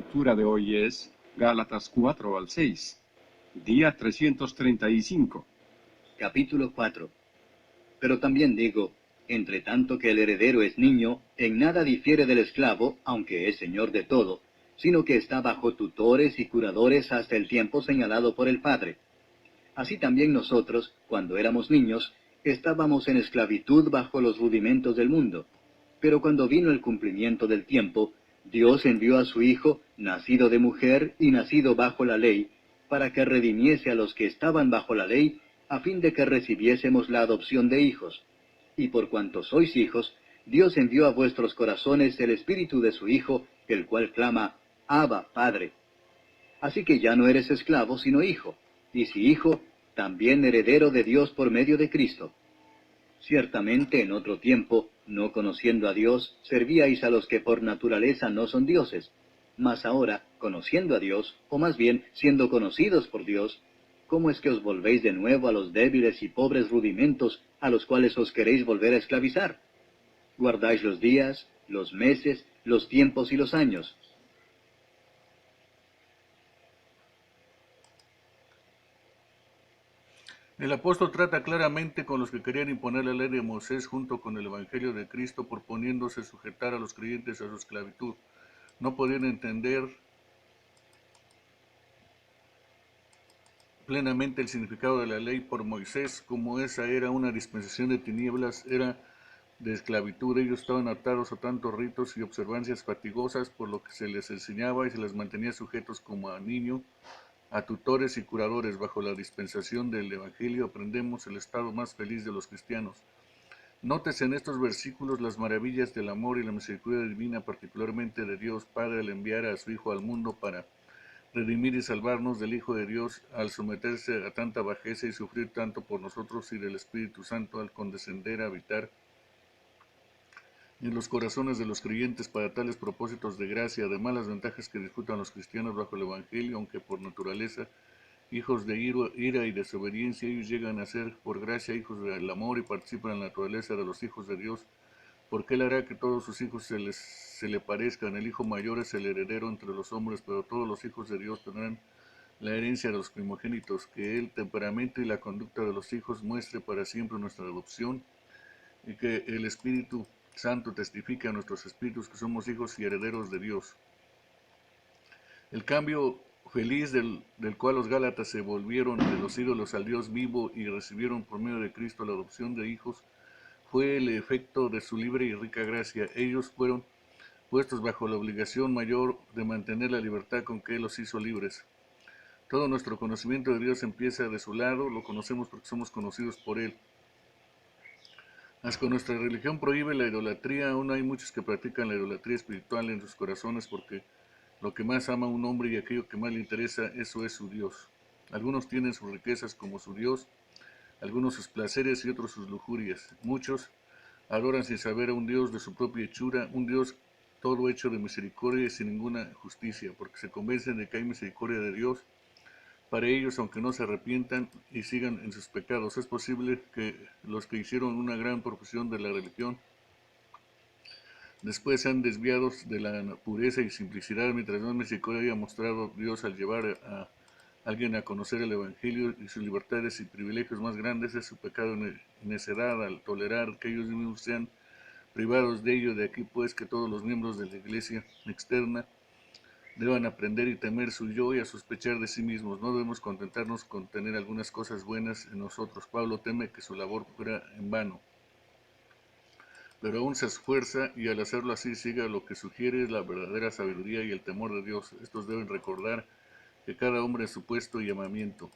lectura de hoy es Gálatas 4 al 6, día 335. Capítulo 4. Pero también digo, entre tanto que el heredero es niño, en nada difiere del esclavo, aunque es señor de todo, sino que está bajo tutores y curadores hasta el tiempo señalado por el Padre. Así también nosotros, cuando éramos niños, estábamos en esclavitud bajo los rudimentos del mundo. Pero cuando vino el cumplimiento del tiempo, Dios envió a su Hijo, nacido de mujer y nacido bajo la ley, para que redimiese a los que estaban bajo la ley, a fin de que recibiésemos la adopción de hijos. Y por cuanto sois hijos, Dios envió a vuestros corazones el Espíritu de su Hijo, el cual clama, Abba, Padre. Así que ya no eres esclavo, sino hijo, y si hijo, también heredero de Dios por medio de Cristo. Ciertamente en otro tiempo, no conociendo a Dios, servíais a los que por naturaleza no son dioses. Mas ahora, conociendo a Dios, o más bien siendo conocidos por Dios, ¿cómo es que os volvéis de nuevo a los débiles y pobres rudimentos a los cuales os queréis volver a esclavizar? Guardáis los días, los meses, los tiempos y los años. El apóstol trata claramente con los que querían imponer la ley de Moisés junto con el Evangelio de Cristo, proponiéndose sujetar a los creyentes a su esclavitud. No podían entender plenamente el significado de la ley por Moisés, como esa era una dispensación de tinieblas, era de esclavitud. Ellos estaban atados a tantos ritos y observancias fatigosas, por lo que se les enseñaba y se les mantenía sujetos como a niños, a tutores y curadores. Bajo la dispensación del Evangelio aprendemos el estado más feliz de los cristianos. Nótese en estos versículos las maravillas del amor y la misericordia divina, particularmente de Dios Padre al enviar a su Hijo al mundo para redimir y salvarnos, del Hijo de Dios al someterse a tanta bajeza y sufrir tanto por nosotros, y del Espíritu Santo al condescender a habitar en los corazones de los creyentes para tales propósitos de gracia. Además, las ventajas que disfrutan los cristianos bajo el Evangelio, aunque por naturaleza hijos de ira y desobediencia, ellos llegan a ser por gracia hijos del amor y participan en la naturaleza de los hijos de Dios, porque Él hará que todos sus hijos se le parezcan. El hijo mayor es el heredero entre los hombres, pero todos los hijos de Dios tendrán la herencia de los primogénitos. Que el temperamento y la conducta de los hijos muestre para siempre nuestra adopción, y que el Espíritu Santo testifique a nuestros espíritus que somos hijos y herederos de Dios. El cambio feliz del cual los Gálatas se volvieron de los ídolos al Dios vivo y recibieron por medio de Cristo la adopción de hijos fue el efecto de su libre y rica gracia. Ellos fueron puestos bajo la obligación mayor de mantener la libertad con que Él los hizo libres. Todo nuestro conocimiento de Dios empieza de su lado, lo conocemos porque somos conocidos por Él. Aunque nuestra religión prohíbe la idolatría, aún hay muchos que practican la idolatría espiritual en sus corazones, porque lo que más ama a un hombre y aquello que más le interesa, eso es su Dios. Algunos tienen sus riquezas como su Dios, algunos sus placeres y otros sus lujurias. Muchos adoran sin saber a un Dios de su propia hechura, un Dios todo hecho de misericordia y sin ninguna justicia, porque se convencen de que hay misericordia de Dios para ellos, aunque no se arrepientan y sigan en sus pecados. Es posible que los que hicieron una gran profesión de la religión después sean desviados de la pureza y simplicidad, mientras más misericordia haya mostrado Dios al llevar a alguien a conocer el Evangelio, y sus libertades y privilegios más grandes es su pecado en necedad al tolerar que ellos mismos sean privados de ello. De aquí pues que todos los miembros de la iglesia externa deban aprender y temer su yo y a sospechar de sí mismos. No debemos contentarnos con tener algunas cosas buenas en nosotros. Pablo teme que su labor fuera en vano, pero aún se esfuerza, y al hacerlo así siga lo que sugiere la verdadera sabiduría y el temor de Dios. Estos deben recordar que cada hombre es su puesto y llamamiento.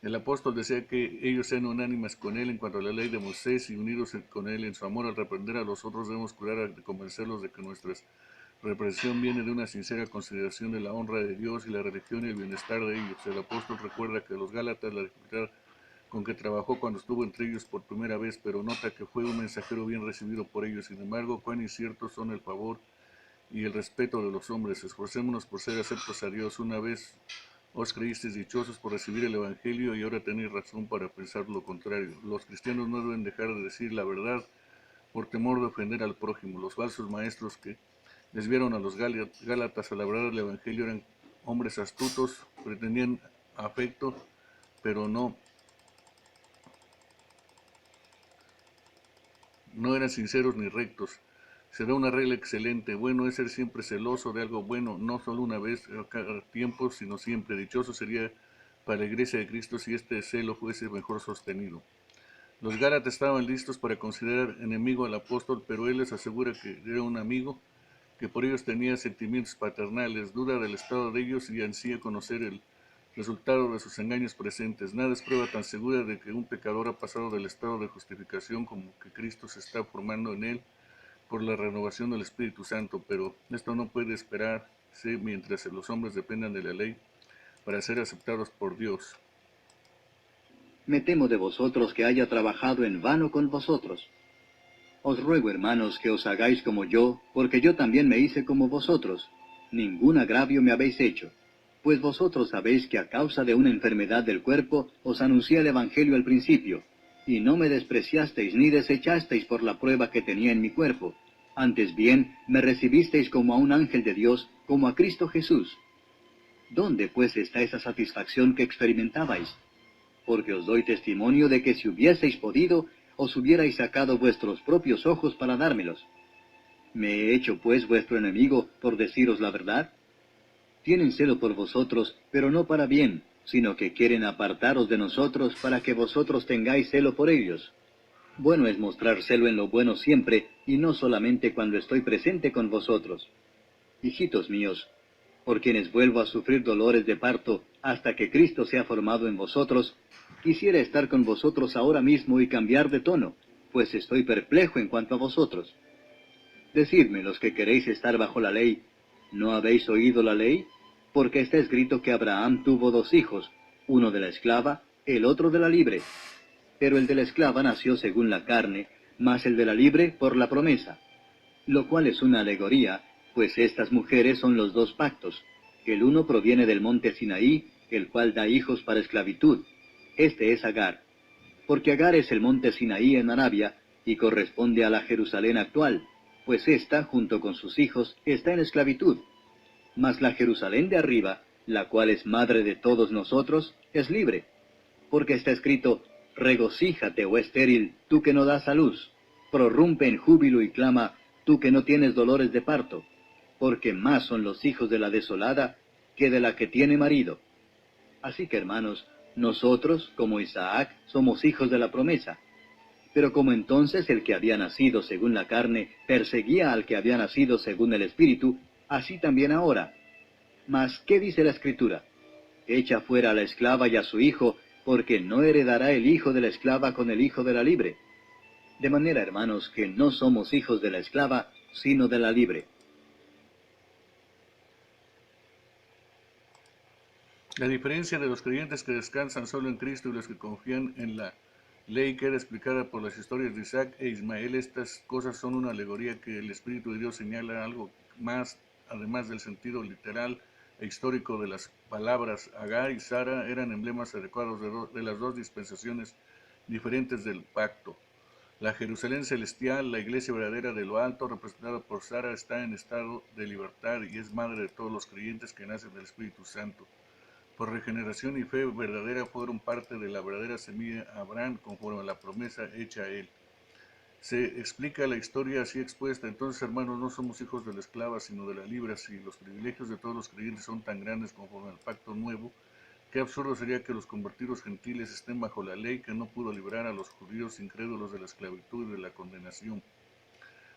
El apóstol desea que ellos sean unánimes con él en cuanto a la ley de Moisés, y unidos con él en su amor. Al reprender a los otros debemos cuidar de convencerlos de que nuestra reprensión viene de una sincera consideración de la honra de Dios y la religión y el bienestar de ellos. El apóstol recuerda que a los Gálatas la dificultad con que trabajó cuando estuvo entre ellos por primera vez, pero nota que fue un mensajero bien recibido por ellos. Sin embargo, cuán inciertos son el favor y el respeto de los hombres. Esforcémonos por ser aceptos a Dios. Una vez os creísteis dichosos por recibir el Evangelio, y ahora tenéis razón para pensar lo contrario. Los cristianos no deben dejar de decir la verdad por temor de ofender al prójimo. Los falsos maestros que Desviaron a los Gálatas a labrar el Evangelio, eran hombres astutos, pretendían afecto, pero no eran sinceros ni rectos. Será una regla excelente. Bueno es ser siempre celoso de algo bueno, no solo una vez a cada tiempo, sino siempre. Dichoso sería para la iglesia de Cristo si este celo fuese mejor sostenido. Los Gálatas estaban listos para considerar enemigo al apóstol, pero él les asegura que era un amigo, que por ellos tenía sentimientos paternales, duda del estado de ellos y ansía conocer el resultado de sus engaños presentes. Nada es prueba tan segura de que un pecador ha pasado del estado de justificación como que Cristo se está formando en él por la renovación del Espíritu Santo, pero esto no puede esperarse mientras los hombres dependan de la ley para ser aceptados por Dios. Me temo de vosotros que haya trabajado en vano con vosotros. Os ruego, hermanos, que os hagáis como yo, porque yo también me hice como vosotros. Ningún agravio me habéis hecho. Pues vosotros sabéis que a causa de una enfermedad del cuerpo os anuncié el Evangelio al principio, y no me despreciasteis ni desechasteis por la prueba que tenía en mi cuerpo. Antes bien, me recibisteis como a un ángel de Dios, como a Cristo Jesús. ¿Dónde pues está esa satisfacción que experimentabais? Porque os doy testimonio de que si hubieseis podido, os hubierais sacado vuestros propios ojos para dármelos. ¿Me he hecho pues vuestro enemigo por deciros la verdad? Tienen celo por vosotros, pero no para bien, sino que quieren apartaros de nosotros para que vosotros tengáis celo por ellos. Bueno es mostrar celo en lo bueno siempre, y no solamente cuando estoy presente con vosotros. Hijitos míos, por quienes vuelvo a sufrir dolores de parto hasta que Cristo sea formado en vosotros, quisiera estar con vosotros ahora mismo y cambiar de tono, pues estoy perplejo en cuanto a vosotros. Decidme, los que queréis estar bajo la ley, ¿no habéis oído la ley? Porque está escrito que Abraham tuvo 2 hijos, uno de la esclava, el otro de la libre. Pero el de la esclava nació según la carne, mas el de la libre por la promesa, lo cual es una alegoría, pues estas mujeres son los 2 pactos. El uno proviene del monte Sinaí, el cual da hijos para esclavitud. Este es Agar. Porque Agar es el monte Sinaí en Arabia, y corresponde a la Jerusalén actual, pues ésta, junto con sus hijos, está en esclavitud. Mas la Jerusalén de arriba, la cual es madre de todos nosotros, es libre. Porque está escrito, regocíjate, oh estéril, tú que no das a luz. Prorrumpe en júbilo y clama, tú que no tienes dolores de parto. Porque más son los hijos de la desolada que de la que tiene marido. Así que, hermanos, nosotros, como Isaac, somos hijos de la promesa. Pero como entonces el que había nacido según la carne perseguía al que había nacido según el Espíritu, así también ahora. Mas, ¿qué dice la Escritura? Echa fuera a la esclava y a su hijo, porque no heredará el hijo de la esclava con el hijo de la libre. De manera, hermanos, que no somos hijos de la esclava, sino de la libre. La diferencia de los creyentes que descansan solo en Cristo y los que confían en la ley queda explicada por las historias de Isaac e Ismael. Estas cosas son una alegoría que el Espíritu de Dios señala algo más, además del sentido literal e histórico de las palabras. Agar y Sara eran emblemas adecuados de las dos dispensaciones diferentes del pacto. La Jerusalén celestial, la iglesia verdadera de lo alto, representada por Sara, está en estado de libertad y es madre de todos los creyentes que nacen del Espíritu Santo. Por regeneración y fe verdadera fueron parte de la verdadera semilla Abraham conforme a la promesa hecha a él. Se explica la historia así expuesta. Entonces, hermanos, no somos hijos de la esclava, sino de la libre. Si los privilegios de todos los creyentes son tan grandes conforme al pacto nuevo, qué absurdo sería que los convertidos gentiles estén bajo la ley que no pudo librar a los judíos incrédulos de la esclavitud y de la condenación.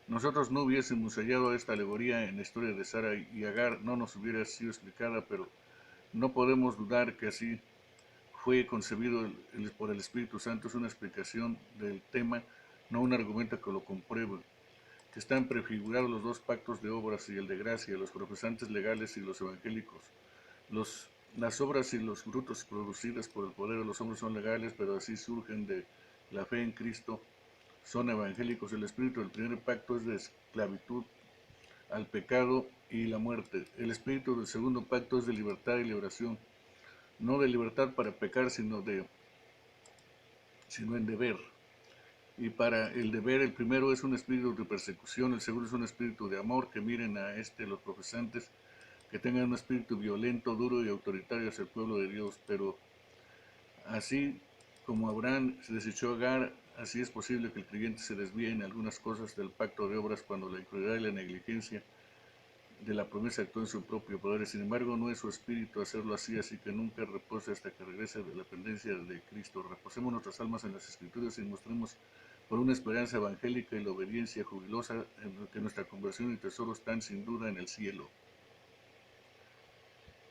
Nosotros no hubiésemos hallado esta alegoría en la historia de Sara y Agar, no nos hubiera sido explicada, pero no podemos dudar que así fue concebido por el Espíritu Santo. Es una explicación del tema, no un argumento que lo compruebe. Que están prefigurados los 2 pactos de obras y el de gracia, los profesantes legales y los evangélicos. Las obras y los frutos producidos por el poder de los hombres son legales, pero así surgen de la fe en Cristo, son evangélicos. El espíritu del primer pacto es de esclavitud al pecado y la muerte. El espíritu del segundo pacto es de libertad y liberación, no de libertad para pecar, sino en deber. Y para el deber, el primero es un espíritu de persecución, el segundo es un espíritu de amor, que miren a los profesantes, que tengan un espíritu violento, duro y autoritario hacia el pueblo de Dios. Pero así como Abraham se desechó a Agar, así es posible que el creyente se desvíe en algunas cosas del pacto de obras cuando la incredulidad y la negligencia de la promesa actúa en su propio poder. Sin embargo, no es su espíritu hacerlo así, así que nunca repose hasta que regrese de la dependencia de Cristo. Reposemos nuestras almas en las Escrituras y mostremos por una esperanza evangélica y la obediencia jubilosa en que nuestra conversión y tesoro están sin duda en el cielo.